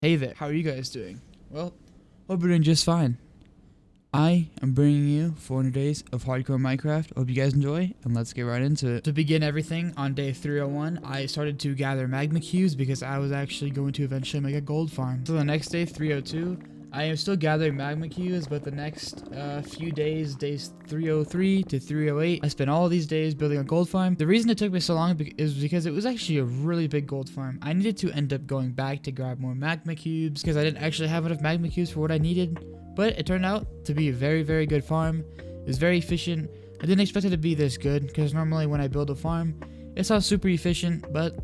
Hey there, how are you guys doing? Well, hope you're doing just fine. I am bringing you 400 days of hardcore Minecraft. Hope you guys enjoy, and let's get right into it. To begin everything, on day 301, I started to gather magma cubes because I was actually going to eventually make a gold farm. So the next day, 302, I am still gathering magma cubes, but the next few days, days 303 to 308, I spent all these days building a gold farm. The reason it took me so long is because it was actually a really big gold farm. I needed to end up going back to grab more magma cubes because I didn't actually have enough magma cubes for what I needed. But it turned out to be a very, very good farm. It was very efficient. I didn't expect it to be this good because normally when I build a farm, it's not super efficient, but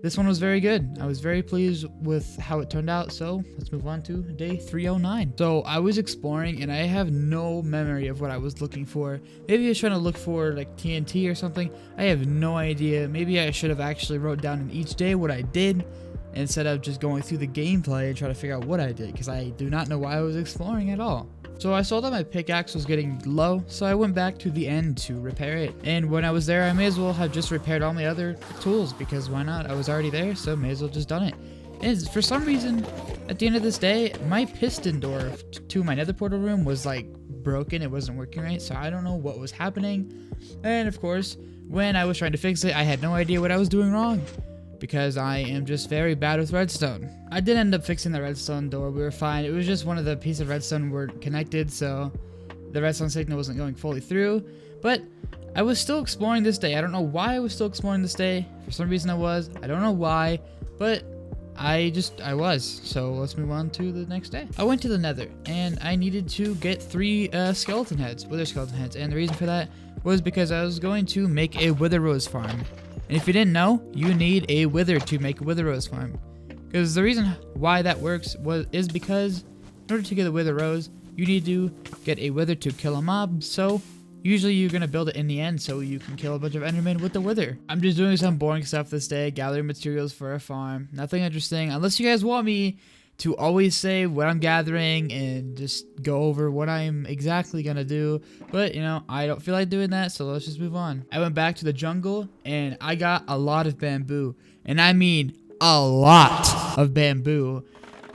this one was very good. I was very pleased with how it turned out, so let's move on to day 309. So I was exploring and I have no memory of what I was looking for. Maybe I was trying to look for like TNT or something. I have no idea. Maybe I should have actually wrote down in each day what I did instead of just going through the gameplay and trying to figure out what I did, because I do not know why I was exploring at all. So I saw that my pickaxe was getting low, so I went back to the end to repair it. And when I was there, I may as well have just repaired all my other tools, because why not? I was already there, so may as well just done it. And for some reason, at the end of this day, my piston door to my nether portal room was like broken. It wasn't working right, so I don't know what was happening. And of course, when I was trying to fix it, I had no idea what I was doing wrong, because I am just very bad with redstone. I did end up fixing the redstone door. We were fine. It was just one of the pieces of redstone weren't connected, so the redstone signal wasn't going fully through. But I was still exploring this day. I don't know why I was still exploring this day. For some reason I was. I don't know why, but I was. So let's move on to the next day. I went to the nether and I needed to get 3 skeleton heads, wither skeleton heads. And the reason for that was because I was going to make a wither rose farm. And if you didn't know, you need a wither to make a wither rose farm. Because the reason why that works is because in order to get a wither rose, you need to get a wither to kill a mob. So usually you're going to build it in the end so you can kill a bunch of endermen with the wither. I'm just doing some boring stuff this day, gathering materials for a farm. Nothing interesting, unless you guys want me to always say what I'm gathering and just go over what I'm exactly gonna do. But you know, I don't feel like doing that, so let's just move on. I went back to the jungle and I got a lot of bamboo, and I mean a lot of bamboo.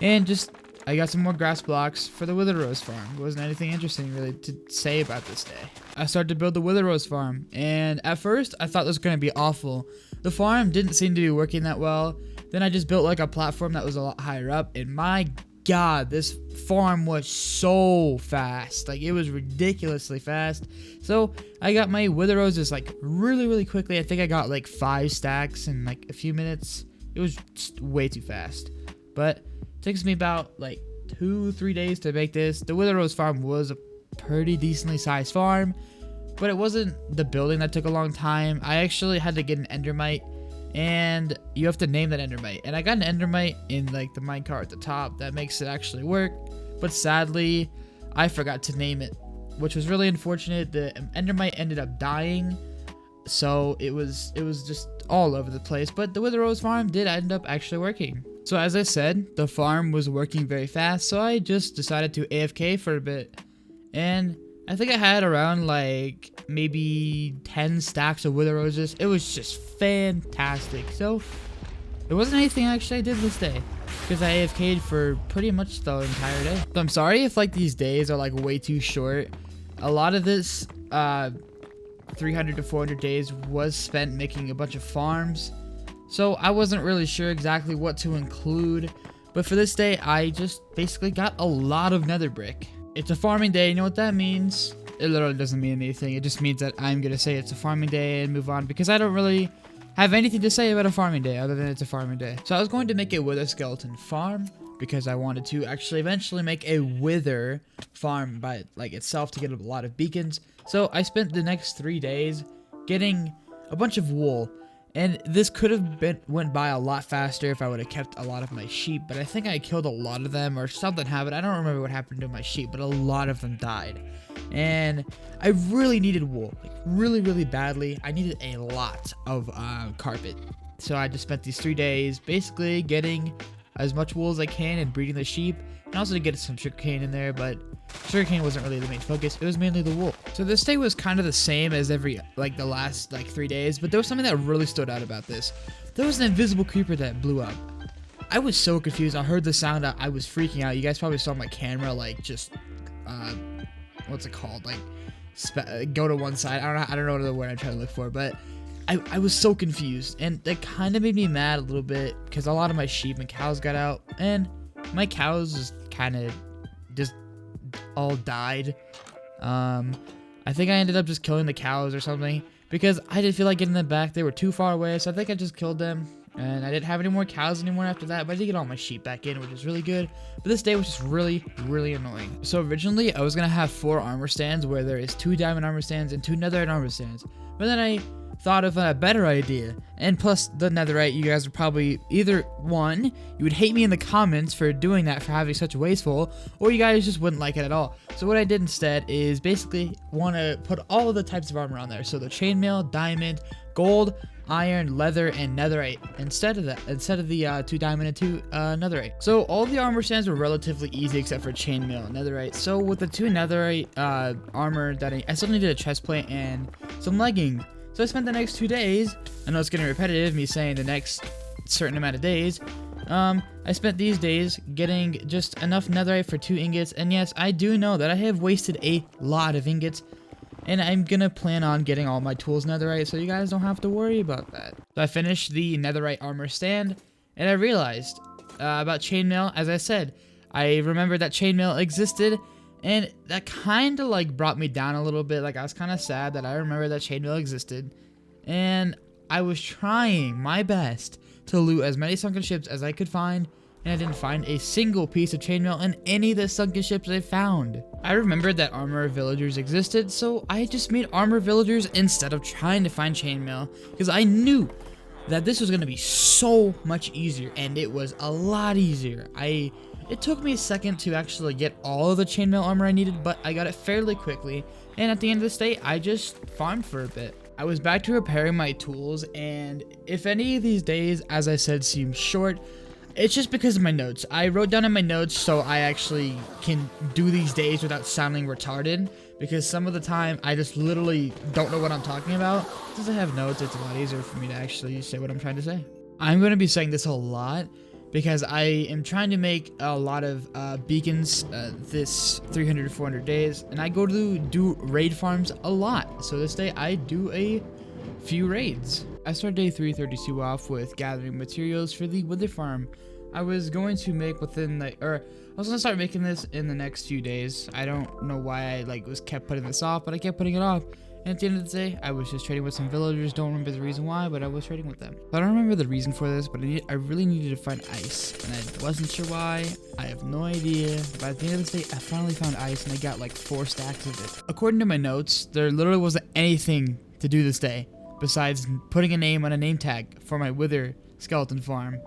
And just I got some more grass blocks for the wither rose farm. There wasn't anything interesting really to say about this day. I started to build the wither rose farm, and at first I thought this was gonna be awful. The farm didn't seem to be working that well. Then I just built like a platform that was a lot higher up, and my god, this farm was so fast. Like, it was ridiculously fast. So I got my wither roses like really quickly. I think I got like 5 stacks in like a few minutes. It was just way too fast, but it takes me about like 2-3 days to make this. The wither rose farm was a pretty decently sized farm, but it wasn't the building that took a long time. I actually had to get an endermite, and you have to name that endermite. And I got an endermite in like the minecart at the top that makes it actually work, but sadly I forgot to name it, which was really unfortunate. The endermite ended up dying, so it was just all over the place. But the wither rose farm did end up actually working. So as I said, the farm was working very fast, so I just decided to AFK for a bit, and I think I had around like maybe 10 stacks of wither roses. It was just fantastic. So there wasn't anything actually I did this day, because I AFK'd for pretty much the entire day. So I'm sorry if like these days are like way too short. A lot of this 300 to 400 days was spent making a bunch of farms, so I wasn't really sure exactly what to include. But for this day, I just basically got a lot of nether brick. It's a farming day. You know what that means? It literally doesn't mean anything. It just means that I'm going to say it's a farming day and move on, because I don't really have anything to say about a farming day other than it's a farming day. So I was going to make a wither skeleton farm because I wanted to actually eventually make a wither farm by like itself to get a lot of beacons. So I spent the next 3 days getting a bunch of wool. And this could have went by a lot faster if I would have kept a lot of my sheep, but I think I killed a lot of them or something happened. I don't remember what happened to my sheep, but a lot of them died. And I really needed wool, like really badly. I needed a lot of carpet. So I just spent these 3 days basically getting as much wool as I can and breeding the sheep, and also to get some sugarcane in there, but sugarcane wasn't really the main focus. It was mainly the wool. So this day was kind of the same as the last 3 days, but there was something that really stood out about this. There was an invisible creeper that blew up. I was so confused. I heard the sound. I was freaking out. You guys probably saw my camera like just what's it called? Like go to one side. I don't know the word I'm trying to look for, but I was so confused, and that kind of made me mad a little bit because a lot of my sheep and cows got out, and my cows just kind of just all died. I think I ended up just killing the cows or something because I didn't feel like getting them back. They were too far away, so I think I just killed them. And I didn't have any more cows anymore after that, but I did get all my sheep back in, which is really good. But this day was just really, really annoying. So originally, I was going to have 4 armor stands where there is 2 diamond armor stands and 2 netherite armor stands. But then I thought of a better idea. And plus the netherite, you guys would probably either, one, you would hate me in the comments for doing that, for having such a wasteful, or you guys just wouldn't like it at all. So what I did instead is basically want to put all of the types of armor on there. So the chainmail, diamond, gold, iron, leather, and netherite instead of the 2 diamond and 2 netherite. So all the armor stands were relatively easy except for chainmail and netherite. So with the 2 netherite armor that I still needed a chest plate and some leggings. So I spent the next 2 days, I know it's getting repetitive, me saying the next certain amount of days, I spent these days getting just enough netherite for 2 ingots, and yes, I do know that I have wasted a lot of ingots, and I'm gonna plan on getting all my tools netherite, so you guys don't have to worry about that. So I finished the netherite armor stand, and I realized about chainmail. As I said, I remembered that chainmail existed, and that kind of like brought me down a little bit. Like I was kind of sad that I remember that chainmail existed, and I was trying my best to loot as many sunken ships as I could find, and I didn't find a single piece of chainmail in any of the sunken ships I found. I remembered that armor villagers existed, so I just made armor villagers instead of trying to find chainmail, because I knew that this was going to be so much easier, and it was a lot easier. It took me a second to actually get all of the chainmail armor I needed, but I got it fairly quickly, and at the end of this day, I just farmed for a bit. I was back to repairing my tools, and if any of these days, as I said, seem short, it's just because of my notes. I wrote down in my notes so I actually can do these days without sounding retarded, because some of the time I just literally don't know what I'm talking about. Since I have notes, it's a lot easier for me to actually say what I'm trying to say. I'm going to be saying this a lot because I am trying to make a lot of beacons this 300 to 400 days, and I go to do raid farms a lot. So this day I do a few raids. I started day 332 off with gathering materials for the wither farm. I was going to make I was gonna start making this in the next few days. I don't know why I kept putting this off, but I kept putting it off. And at the end of the day, I was just trading with some villagers. Don't remember the reason why, but I was trading with them. I don't remember the reason for this, but I really needed to find ice, and I wasn't sure why. I have no idea. But at the end of this day, I finally found ice, and I got like 4 stacks of it. According to my notes, there literally wasn't anything to do this day besides putting a name on a name tag for my wither skeleton farm.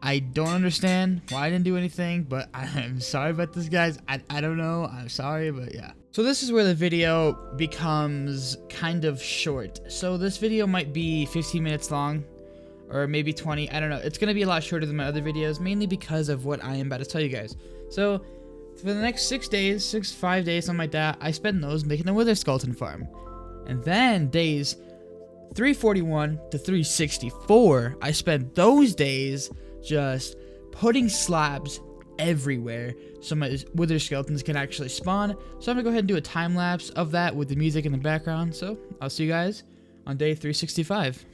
I don't understand why I didn't do anything, but I'm sorry about this, guys. I don't know. I'm sorry, but yeah. So this is where the video becomes kind of short. So this video might be 15 minutes long, or maybe 20. I don't know. It's going to be a lot shorter than my other videos, mainly because of what I am about to tell you guys. So for the next 5 days, something like that, I spend those making the wither skeleton farm. And then days 341 to 364, I spent those days just putting slabs everywhere so my wither skeletons can actually spawn. So I'm gonna go ahead and do a time lapse of that with the music in the background. So I'll see you guys on day 365.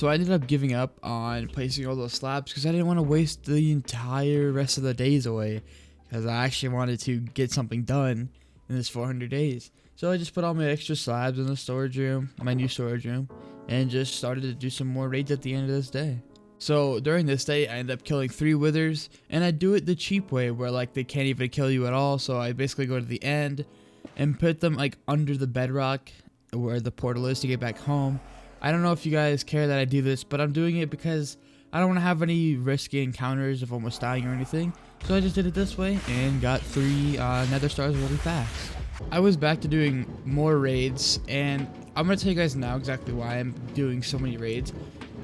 So I ended up giving up on placing all those slabs because I didn't want to waste the entire rest of the days away, because I actually wanted to get something done in this 400 days. So I just put all my extra slabs in the storage room, my new storage room, and just started to do some more raids at the end of this day. So during this day, I ended up killing 3 withers, and I do it the cheap way where like they can't even kill you at all. So I basically go to the end and put them like under the bedrock where the portal is to get back home. I don't know if you guys care that I do this, but I'm doing it because I don't want to have any risky encounters of almost dying or anything. So I just did it this way and got 3 nether stars really fast. I was back to doing more raids, and I'm going to tell you guys now exactly why I'm doing so many raids.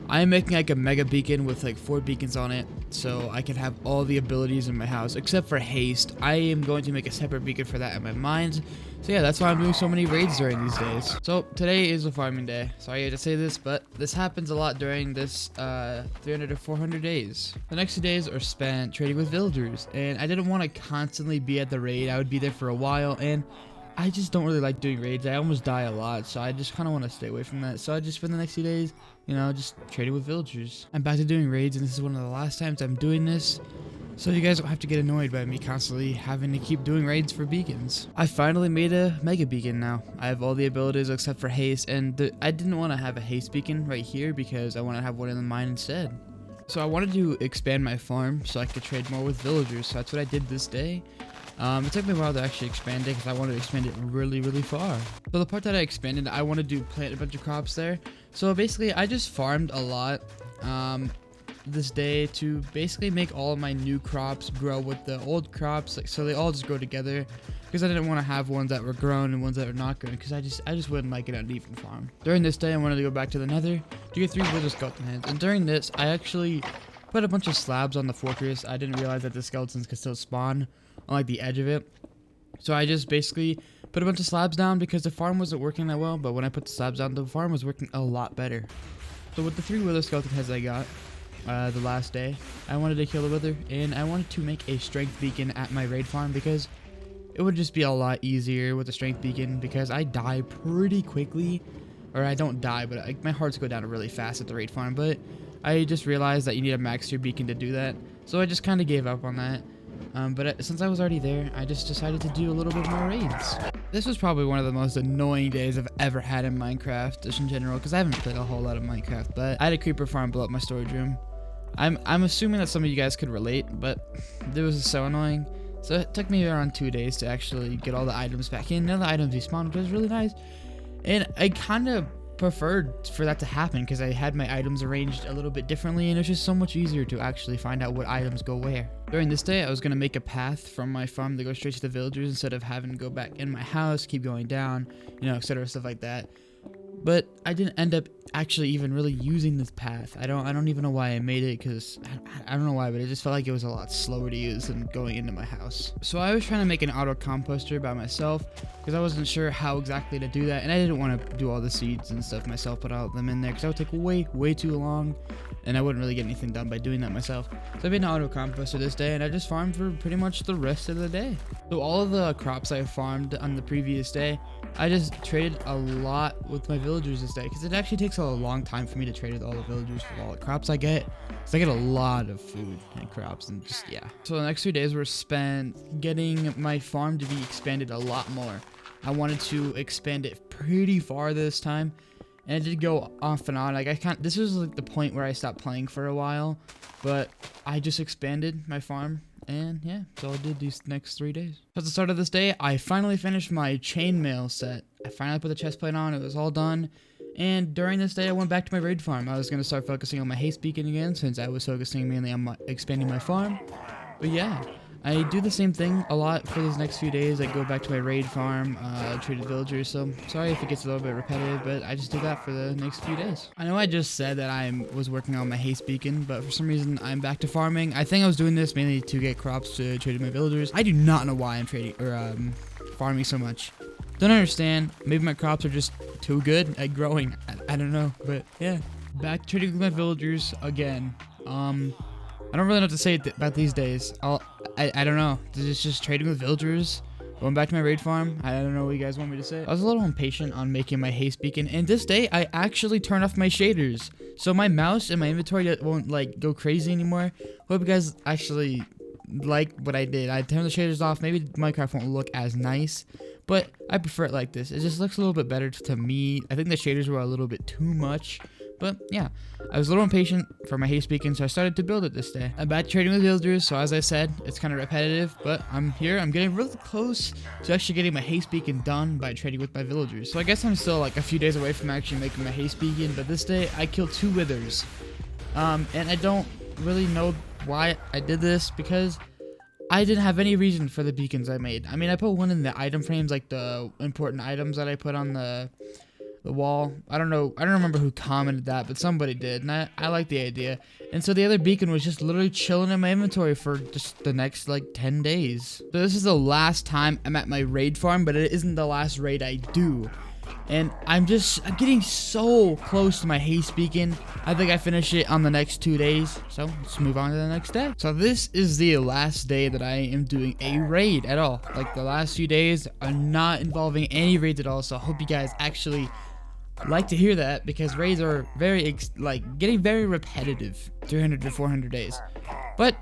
I am making like a mega beacon with like 4 beacons on it, so I can have all the abilities in my house except for haste. I am going to make a separate beacon for that in my mind. So yeah, that's why I'm doing so many raids during these days. So today is a farming day. Sorry to say this, but this happens a lot during this 300 to 400 days. The next 2 days are spent trading with villagers, and I didn't want to constantly be at the raid. I would be there for a while, and I just don't really like doing raids. I almost die a lot, so I just kind of want to stay away from that. So I just spend the next few days, you know, just trading with villagers. I'm back to doing raids, and this is one of the last times I'm doing this, so you guys don't have to get annoyed by me constantly having to keep doing raids for beacons. I finally made a mega beacon now. I have all the abilities except for haste, and I didn't want to have a haste beacon right here because I want to have one in the mine instead. So I wanted to expand my farm so I could trade more with villagers, so that's what I did this day. It took me a while to actually expand it because I wanted to expand it really far. So the part that I expanded, I wanted to plant a bunch of crops there. So basically I just farmed a lot this day to basically make all of my new crops grow with the old crops, like, so they all just grow together, because I didn't want to have ones that were grown and ones that are not grown, because I just wouldn't like it on an even farm. During this day I wanted to go back to the nether to get 3 wither skeleton heads, and during this I actually put a bunch of slabs on the fortress. I didn't realize that the skeletons could still spawn on like the edge of it, so I just basically put a bunch of slabs down because the farm wasn't working that well, but when I put the slabs down, the farm was working a lot better. So with the 3 wither skeleton heads I got the last day, I wanted to kill the wither, and I wanted to make a strength beacon at my raid farm because it would just be a lot easier with a strength beacon, because I die pretty quickly, or I don't die, but like, my hearts go down really fast at the raid farm. But I just realized that you need a max tier beacon to do that, so I just kind of gave up on that. But since I was already there, I just decided to do a little bit more raids. This was probably one of the most annoying days I've ever had in Minecraft, just in general, because I haven't played a whole lot of Minecraft, but I had a creeper farm blow up my storage room. I'm assuming that some of you guys could relate, but it was so annoying. So it took me around 2 days to actually get all the items back in. None of the items respawned, which was really nice. And I kind of preferred for that to happen because I had my items arranged a little bit differently, and it's just so much easier to actually find out what items go where. During this day, I was going to make a path from my farm to go straight to the villagers instead of having to go back in my house, keep going down, you know, etc., stuff like that. But I didn't end up actually even really using this path. I don't even know why I made it, because I don't know why, but it just felt like it was a lot slower to use than going into my house. So I was trying to make an auto composter by myself because I wasn't sure how exactly to do that, and I didn't want to do all the seeds and stuff myself, put all of them in there, because that would take way too long, and I wouldn't really get anything done by doing that myself. So I made an auto composter this day, and I just farmed for pretty much the rest of the day. So all of the crops I farmed on the previous day, I just traded a lot with my villagers this day, because it actually takes a long time for me to trade with all the villagers for all the crops I get. So I get a lot of food and crops, and just, yeah. So the next 2 days were spent getting my farm to be expanded a lot more. I wanted to expand it pretty far this time, and it did go off and on. Like, this was like the point where I stopped playing for a while, but I just expanded my farm, and yeah, so I did these next 3 days. So at the start of this day, I finally finished my chainmail set. I finally put the chest plate on, it was all done. And during this day, I went back to my raid farm. I was going to start focusing on my haste beacon again, since I was focusing mainly on expanding my farm. But yeah, I do the same thing a lot for these next few days. I go back to my raid farm, trade with villagers, so sorry if it gets a little bit repetitive, but I just do that for the next few days. I know I just said that I was working on my haste beacon, but for some reason I'm back to farming. I think I was doing this mainly to get crops to trade with my villagers. I do not know why I'm trading or farming so much. Don't understand. Maybe my crops are just too good at growing. I don't know, but yeah. Back trading with my villagers again. I don't really know what to say about these days. I don't know. It's just trading with villagers Going back to my raid farm. I don't know what you guys want me to say. I was a little impatient on making my haste beacon, and this day I actually turned off my shaders, so my mouse and my inventory won't like go crazy anymore. Hope you guys actually like what I did. I turned the shaders off. Maybe Minecraft won't look as nice, but I prefer it like this. It just looks a little bit better to me. I think the shaders were a little bit too much. But yeah, I was a little impatient for my haste beacon, so I started to build it this day. I'm back trading with villagers, so as I said, it's kind of repetitive, but I'm here. I'm getting really close to actually getting my haste beacon done by trading with my villagers. So I guess I'm still like a few days away from actually making my haste beacon, but this day I killed 2 withers. And I don't really know why I did this, because I didn't have any reason for the beacons I made. I mean, I put one in the item frames, like the important items that I put on the wall. I don't remember who commented that, but somebody did, and I like the idea. And so the other beacon was just literally chilling in my inventory for just the next like 10 days. So this is the last time I'm at my raid farm, but it isn't the last raid I do. And I'm getting so close to my haste beacon. I think I finish it on the next 2 days. So let's move on to the next day. So this is the last day that I am doing a raid at all. Like the last few days are not involving any raids at all. So I hope you guys actually like to hear that, because raids are getting very repetitive 300 to 400 days. But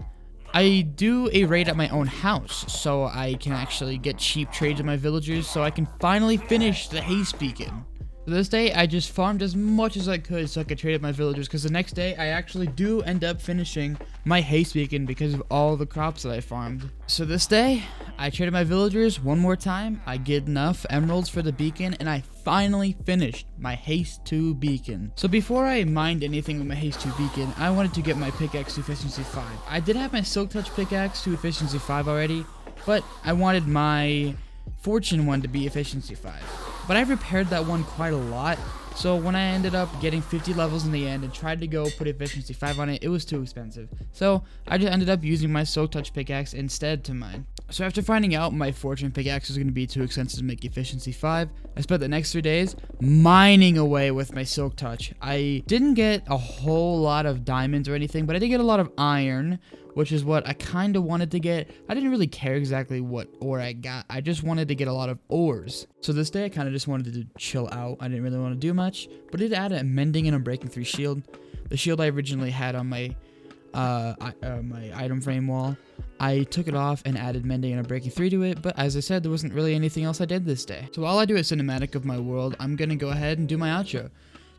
I do a raid at my own house, so I can actually get cheap trades with my villagers, so I can finally finish the haste beacon. So this day I just farmed as much as I could so I could trade with my villagers, because the next day I actually do end up finishing my haste beacon because of all the crops that I farmed. So this day I traded my villagers one more time. I get enough emeralds for the beacon, and I finally finished my haste 2 beacon. So before I mined anything with my haste 2 beacon, I wanted to get my pickaxe to efficiency 5. I did have my silk touch pickaxe to efficiency 5 already, but I wanted my fortune one to be efficiency 5. But I repaired that one quite a lot, so when I ended up getting 50 levels in the end and tried to go put efficiency 5 on it, it was too expensive. So I just ended up using my silk touch pickaxe instead to mine. So after finding out my fortune pickaxe was going to be too expensive to make efficiency 5, I spent the next 3 days mining away with my silk touch. I didn't get a whole lot of diamonds or anything, but I did get a lot of iron, which is what I kind of wanted to get. I didn't really care exactly what ore I got. I just wanted to get a lot of ores. So this day I kind of just wanted to chill out. I didn't really want to do much, but it added a mending and a breaking 3 shield. The shield I originally had on my my item frame wall, I took it off and added mending and a breaking 3 to it, but as I said, there wasn't really anything else I did this day. So while I do a cinematic of my world, I'm gonna go ahead and do my outro.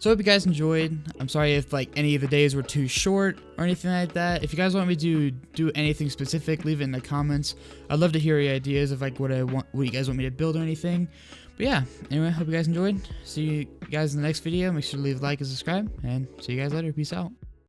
So I hope you guys enjoyed. I'm sorry if like any of the days were too short or anything like that. If you guys want me to do anything specific, leave it in the comments. I'd love to hear your ideas of like what you guys want me to build or anything. But yeah, anyway, hope you guys enjoyed. See you guys in the next video. Make sure to leave a like and subscribe, and see you guys later. Peace out.